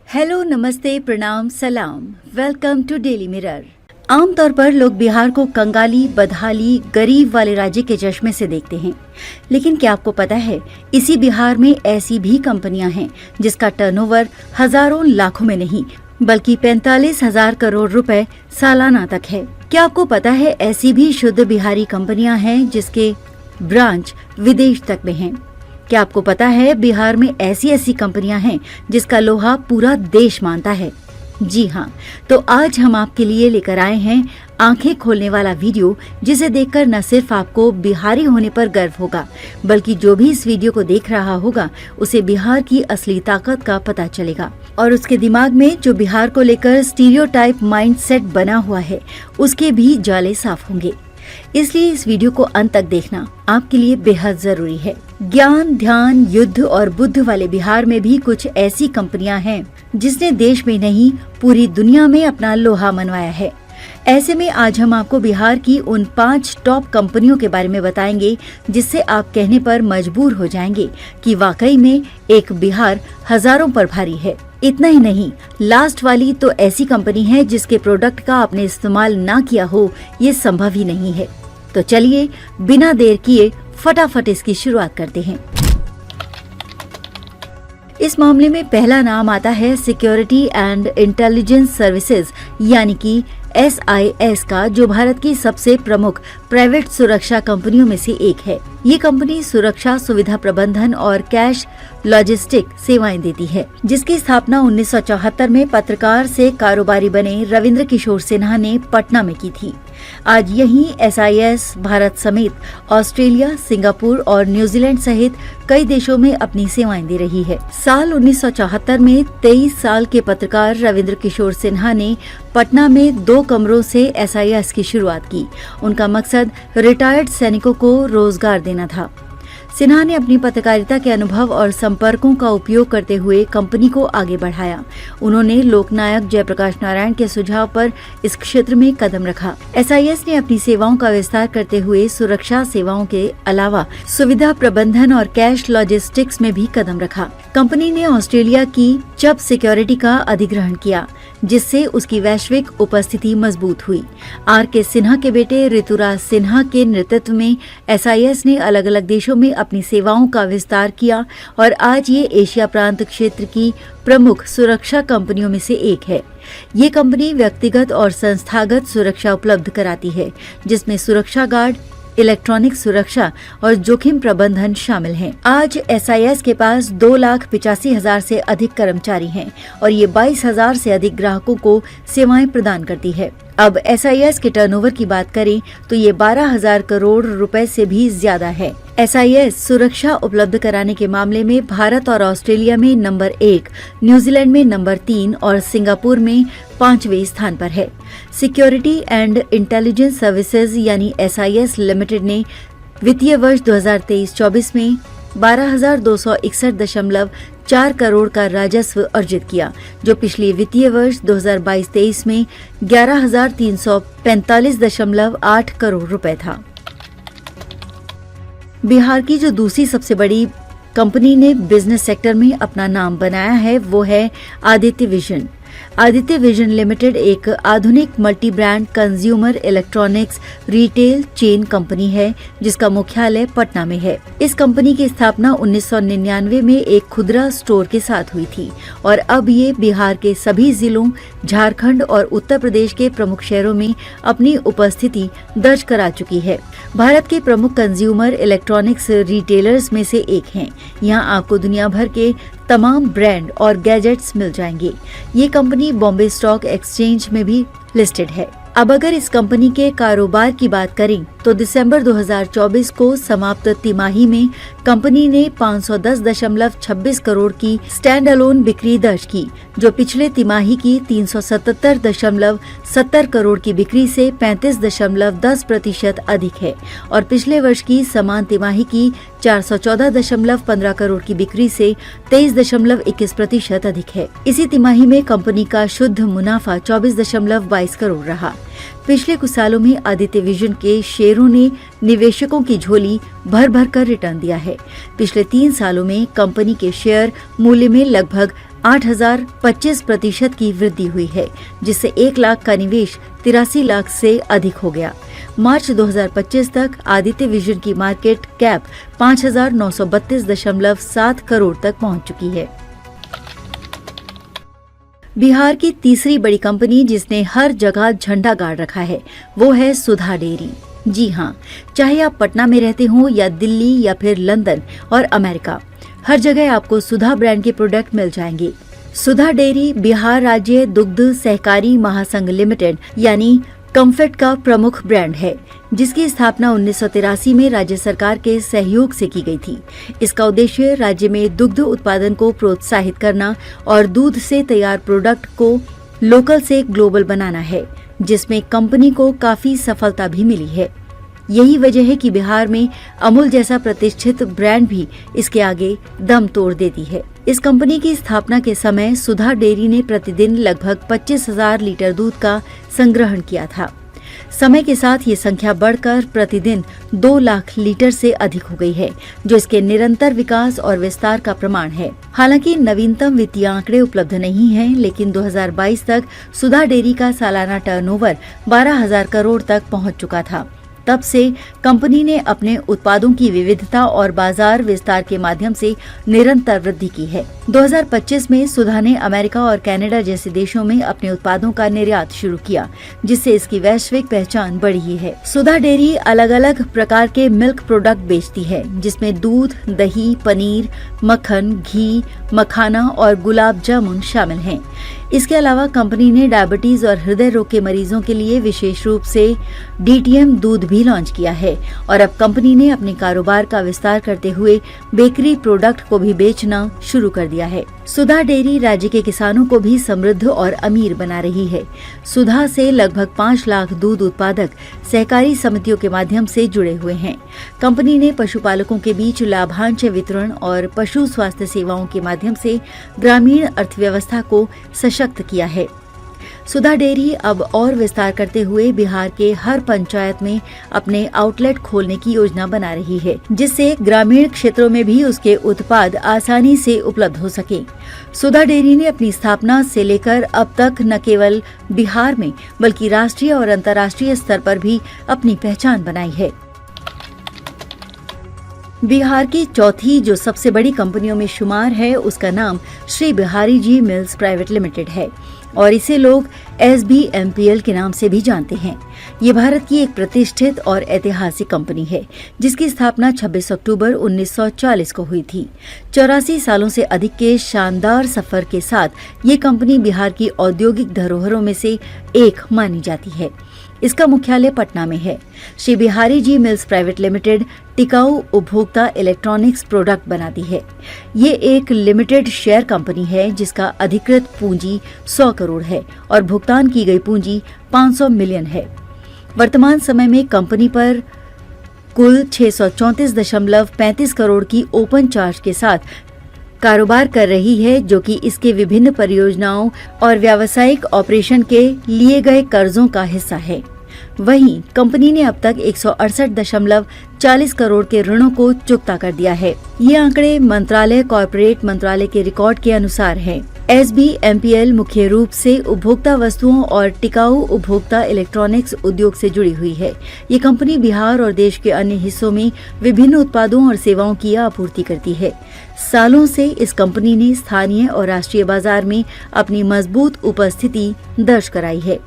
Hello, नमस्ते, प्रणाम, सलाम। Welcome to Daily Mirror. आमतौर पर लोग बिहार को कंगाली, बदहाली, गरीब वाले राज्य के चश्मे से देखते हैं, लेकिन क्या आपको पता है इसी बिहार में ऐसी भी कंपनियां हैं जिसका टर्नओवर हजारों लाखों में नहीं बल्कि 45,000 करोड़ रुपए सालाना तक है। क्या आपको पता है ऐसी भी शुद्ध बिहारी कंपनियां हैं जिसके ब्रांच विदेश तक में हैं? क्या आपको पता है बिहार में ऐसी ऐसी कंपनियां हैं जिसका लोहा पूरा देश मानता है? जी हाँ, तो आज हम आपके लिए लेकर आए हैं आंखें खोलने वाला वीडियो, जिसे देखकर न सिर्फ आपको बिहारी होने पर गर्व होगा, बल्कि जो भी इस वीडियो को देख रहा होगा उसे बिहार की असली ताकत का पता चलेगा और उसके दिमाग में जो बिहार को लेकर स्टीरियोटाइप माइंडसेट बना हुआ है उसके भी जाले साफ होंगे। इसलिए इस वीडियो को अंत तक देखना आपके लिए बेहद जरूरी है। ज्ञान, ध्यान, युद्ध और बुद्ध वाले बिहार में भी कुछ ऐसी कंपनियां हैं जिसने देश में नहीं पूरी दुनिया में अपना लोहा मनवाया है। ऐसे में आज हम आपको बिहार की उन 5 टॉप कंपनियों के बारे में बताएंगे जिससे आप कहने पर मजबूर हो जाएंगे कि वाकई में एक बिहार हजारों पर भारी है। इतना ही नहीं, लास्ट वाली तो ऐसी कंपनी है जिसके प्रोडक्ट का आपने इस्तेमाल ना किया हो ये संभव ही नहीं है। तो चलिए बिना देर किए फटाफट इसकी शुरुआत करते हैं। इस मामले में पहला नाम आता है सिक्योरिटी एंड इंटेलिजेंस सर्विसेज यानी कि SIS का, जो भारत की सबसे प्रमुख प्राइवेट सुरक्षा कंपनियों में से एक है। ये कंपनी सुरक्षा, सुविधा प्रबंधन और कैश लॉजिस्टिक सेवाएं देती है, जिसकी स्थापना 1974 में पत्रकार से कारोबारी बने रविंद्र किशोर सिन्हा ने पटना में की थी। आज यही SIS भारत समेत ऑस्ट्रेलिया, सिंगापुर और न्यूजीलैंड सहित कई देशों में अपनी सेवाएं दे रही है। साल 1974 में 23 साल के पत्रकार रविंद्र किशोर सिन्हा ने पटना में 2 कमरों से SIS की शुरुआत की। उनका मकसद रिटायर्ड सैनिकों को रोजगार देना था। सिन्हा ने अपनी पत्रकारिता के अनुभव और संपर्कों का उपयोग करते हुए कंपनी को आगे बढ़ाया। उन्होंने लोकनायक जयप्रकाश नारायण के सुझाव पर इस क्षेत्र में कदम रखा। SIS ने अपनी सेवाओं का विस्तार करते हुए सुरक्षा सेवाओं के अलावा सुविधा प्रबंधन और कैश लॉजिस्टिक्स में भी कदम रखा। कंपनी ने ऑस्ट्रेलिया की चब सिक्योरिटी का अधिग्रहण किया, जिससे उसकी वैश्विक उपस्थिति मजबूत हुई। RK सिन्हा के बेटे ऋतुराज सिन्हा के नेतृत्व में SIS ने अलग अलग देशों में अपनी सेवाओं का विस्तार किया और आज ये एशिया प्रांत क्षेत्र की प्रमुख सुरक्षा कंपनियों में से एक है। ये कंपनी व्यक्तिगत और संस्थागत सुरक्षा उपलब्ध कराती है, जिसमें सुरक्षा गार्ड, इलेक्ट्रॉनिक सुरक्षा और जोखिम प्रबंधन शामिल हैं। आज SIS के पास 2,85,000 से अधिक कर्मचारी हैं और ये 22,000 से अधिक ग्राहकों को सेवाएं प्रदान करती है। अब SIS के टर्नओवर की बात करें तो ये 12,000 करोड़ रुपए से भी ज्यादा है। SIS सुरक्षा उपलब्ध कराने के मामले में भारत और ऑस्ट्रेलिया में नंबर 1, न्यूजीलैंड में नंबर 3 और सिंगापुर में 5वें स्थान पर है। सिक्योरिटी एंड इंटेलिजेंस सर्विसेज यानी SIS लिमिटेड ने वित्तीय वर्ष 2023-24 में 12,261.4 करोड़ का राजस्व अर्जित किया, जो पिछले वित्तीय वर्ष 2022-23 में 11,345.8 करोड़ रुपए था। बिहार की जो दूसरी सबसे बड़ी कंपनी ने बिजनेस सेक्टर में अपना नाम बनाया है वो है Aditya vision. Aditya vision limited एक आधुनिक multi brand consumer electronics retail chain company है, जिसका मुख्यालय पटना में है। इस कंपनी की स्थापना 1999 में एक खुदरा स्टोर के साथ हुई थी और अब ये बिहार के सभी जिलों, झारखंड और उत्तर प्रदेश के प्रमुख शहरों में अपनी उपस्थिति दर्ज करा चुकी है। भारत के प्रमुख कंज्यूमर इलेक्ट्रॉनिक्स रिटेलर्स में से एक हैं। यहाँ आपको दुनिया भर के तमाम ब्रांड और गैजेट्स मिल जाएंगे। ये कंपनी बॉम्बे स्टॉक एक्सचेंज में भी लिस्टेड है। अब अगर इस कंपनी के कारोबार की बात करें तो दिसंबर 2024 को समाप्त तिमाही में कंपनी ने 510.26 करोड़ की स्टैंड अलोन बिक्री दर्ज की, जो पिछले तिमाही की 377.70 करोड़ की बिक्री से 35.10% अधिक है और पिछले वर्ष की समान तिमाही की 414.15 करोड़ की बिक्री से 23.21% अधिक है। इसी तिमाही में कंपनी का शुद्ध मुनाफा 24.22 करोड़ रहा। पिछले कुछ सालों में आदित्य विजन के शेयरों ने निवेशकों की झोली भर भर कर रिटर्न दिया है। पिछले 3 सालों में कंपनी के शेयर मूल्य में लगभग 8,025% की वृद्धि हुई है, जिससे 1 लाख का निवेश 83 लाख से अधिक हो गया। मार्च 2025 तक आदित्य विजन की मार्केट कैप 5,932.7 करोड़ तक पहुंच चुकी है। बिहार की तीसरी बड़ी कंपनी जिसने हर जगह झंडा गाड़ रखा है वो है सुधा डेयरी। जी हाँ, चाहे आप पटना में रहते हो या दिल्ली या फिर लंदन और अमेरिका, हर जगह आपको सुधा ब्रांड के प्रोडक्ट मिल जाएंगे। सुधा डेयरी बिहार राज्य दुग्ध सहकारी महासंघ लिमिटेड यानी कम्फेड का प्रमुख ब्रांड है, जिसकी स्थापना 1983 में राज्य सरकार के सहयोग से की गई थी। इसका उद्देश्य राज्य में दुग्ध उत्पादन को प्रोत्साहित करना और दूध से तैयार प्रोडक्ट को लोकल से ग्लोबल बनाना है, जिसमें कंपनी को काफी सफलता भी मिली है। यही वजह है कि बिहार में अमूल जैसा प्रतिष्ठित ब्रांड भी इसके आगे दम तोड़ देती है। इस कंपनी की स्थापना के समय सुधा डेयरी ने प्रतिदिन लगभग 25,000 लीटर दूध का संग्रहण किया था। समय के साथ ये संख्या बढ़कर प्रतिदिन 2 लाख लीटर से अधिक हो गई है, जो इसके निरंतर विकास और विस्तार का प्रमाण है। हालांकि नवीनतम वित्तीय आंकड़े उपलब्ध नहीं हैं, लेकिन 2022 तक सुधा डेयरी का सालाना टर्नओवर 12,000 करोड़ तक पहुंच चुका था। तब से कंपनी ने अपने उत्पादों की विविधता और बाजार विस्तार के माध्यम से निरंतर वृद्धि की है। 2025 में सुधा ने अमेरिका और कनाडा जैसे देशों में अपने उत्पादों का निर्यात शुरू किया, जिससे इसकी वैश्विक पहचान बढ़ी है। सुधा डेयरी अलग अलग प्रकार के मिल्क प्रोडक्ट बेचती है, जिसमें दूध, दही, पनीर, मक्खन, घी, मखाना और गुलाब जामुन शामिल हैं। इसके अलावा कंपनी ने डायबिटीज और हृदय रोग के मरीजों के लिए विशेष रूप से DTM दूध भी लॉन्च किया है और अब कंपनी ने अपने कारोबार का विस्तार करते हुए बेकरी प्रोडक्ट को भी बेचना शुरू कर दिया है। सुधा डेयरी राज्य के किसानों को भी समृद्ध और अमीर बना रही है। सुधा से लगभग 5 लाख दूध उत्पादक सहकारी समितियों के माध्यम से जुड़े हुए हैं। कंपनी ने पशुपालकों के बीच लाभांश वितरण और पशु स्वास्थ्य सेवाओं के माध्यम से ग्रामीण अर्थव्यवस्था को सशक्त किया है। सुधा डेयरी अब और विस्तार करते हुए बिहार के हर पंचायत में अपने आउटलेट खोलने की योजना बना रही है, जिससे ग्रामीण क्षेत्रों में भी उसके उत्पाद आसानी से उपलब्ध हो सके। सुधा डेयरी ने अपनी स्थापना से लेकर अब तक न केवल बिहार में बल्कि राष्ट्रीय और अंतर्राष्ट्रीय स्तर पर भी अपनी पहचान बनाई है। बिहार की चौथी जो सबसे बड़ी कंपनियों में शुमार है, उसका नाम Shri Bihari ji mills private limited है और इसे लोग SBMPL के नाम से भी जानते हैं। ये भारत की एक प्रतिष्ठित और ऐतिहासिक कंपनी है, जिसकी स्थापना 26 अक्टूबर 1940 को हुई थी। 84 सालों से अधिक के शानदार सफर के साथ ये कंपनी बिहार की औद्योगिक धरोहरों में से एक मानी जाती है। इसका मुख्यालय पटना में है। Shri Bihari ji mills private limited टिकाऊ उपभोक्ता इलेक्ट्रॉनिक्स प्रोडक्ट बनाती है। ये एक लिमिटेड शेयर कंपनी है जिसका अधिकृत पूंजी 100 करोड़ है और भुगतान की गई पूंजी 500 मिलियन है। वर्तमान समय में कंपनी पर कुल 634.35 करोड़ की ओपन चार्ज के साथ कारोबार कर रही है, जो कि इसके विभिन्न परियोजनाओं और व्यावसायिक ऑपरेशन के लिए गए कर्जों का हिस्सा है। वहीं कंपनी ने अब तक 168.40 करोड़ के ऋणों को चुकता कर दिया है। ये आंकड़े मंत्रालय कॉर्पोरेट मंत्रालय के रिकॉर्ड के अनुसार हैं। SBMPL मुख्य रूप से उपभोक्ता वस्तुओं और टिकाऊ उपभोक्ता इलेक्ट्रॉनिक्स उद्योग से जुड़ी हुई है। ये कंपनी बिहार और देश के अन्य हिस्सों में विभिन्न उत्पादों और सेवाओं की आपूर्ति करती है। सालों से इस कंपनी ने स्थानीय और राष्ट्रीय बाजार में अपनी मजबूत उपस्थिति दर्ज कराई है।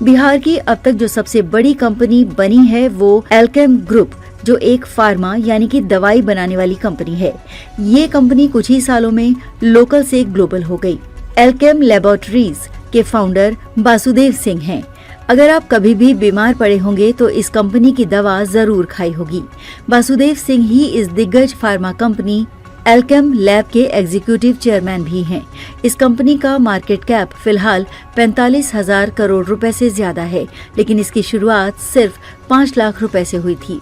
बिहार की अब तक जो सबसे बड़ी कंपनी बनी है वो एल्केम ग्रुप, जो एक फार्मा यानी कि दवाई बनाने वाली कंपनी है। ये कंपनी कुछ ही सालों में लोकल से ग्लोबल हो गई। एल्केम लैबोरेटरीज के फाउंडर वासुदेव सिंह हैं। अगर आप कभी भी बीमार पड़े होंगे तो इस कंपनी की दवा जरूर खाई होगी। वासुदेव सिंह ही इस दिग्गज फार्मा कंपनी एल्केम लैब के एग्जीक्यूटिव चेयरमैन भी हैं। इस कंपनी का मार्केट कैप फिलहाल 45,000 करोड़ रुपए से ज्यादा है, लेकिन इसकी शुरुआत सिर्फ 5 लाख रुपए से हुई थी।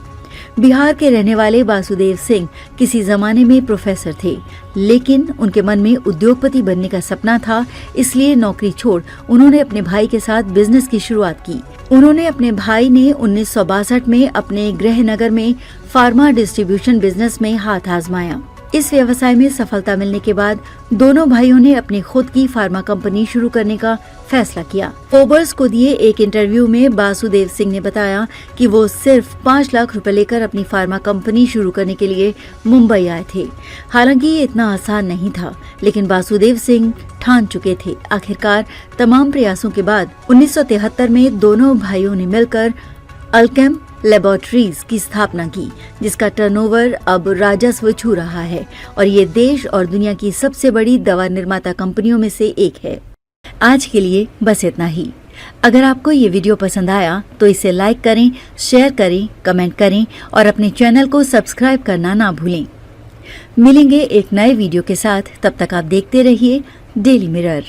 बिहार के रहने वाले वासुदेव सिंह किसी जमाने में प्रोफेसर थे, लेकिन उनके मन में उद्योगपति बनने का सपना था, इसलिए नौकरी छोड़ उन्होंने अपने भाई के साथ बिजनेस की शुरुआत की। उन्होंने अपने भाई ने 1962 में अपने गृह नगर में फार्मा डिस्ट्रीब्यूशन बिजनेस में हाथ आजमाया। इस व्यवसाय में सफलता मिलने के बाद दोनों भाइयों ने अपनी खुद की फार्मा कंपनी शुरू करने का फैसला किया। फोर्ब्स को दिए एक इंटरव्यू में वासुदेव सिंह ने बताया कि वो सिर्फ 5 लाख रुपए लेकर अपनी फार्मा कंपनी शुरू करने के लिए मुंबई आए थे। हालांकि ये इतना आसान नहीं था, लेकिन वासुदेव सिंह ठान चुके थे। आखिरकार तमाम प्रयासों के बाद 1973 में दोनों भाइयों ने मिलकर अल्केम लेबोरेटरीज की स्थापना की, जिसका टर्नओवर अब राजस्व छू रहा है और ये देश और दुनिया की सबसे बड़ी दवा निर्माता कंपनियों में से एक है। आज के लिए बस इतना ही। अगर आपको ये वीडियो पसंद आया तो इसे लाइक करें, शेयर करें, कमेंट करें और अपने चैनल को सब्सक्राइब करना ना भूलें। मिलेंगे एक नए वीडियो के साथ, तब तक आप देखते रहिए डेली मिरर।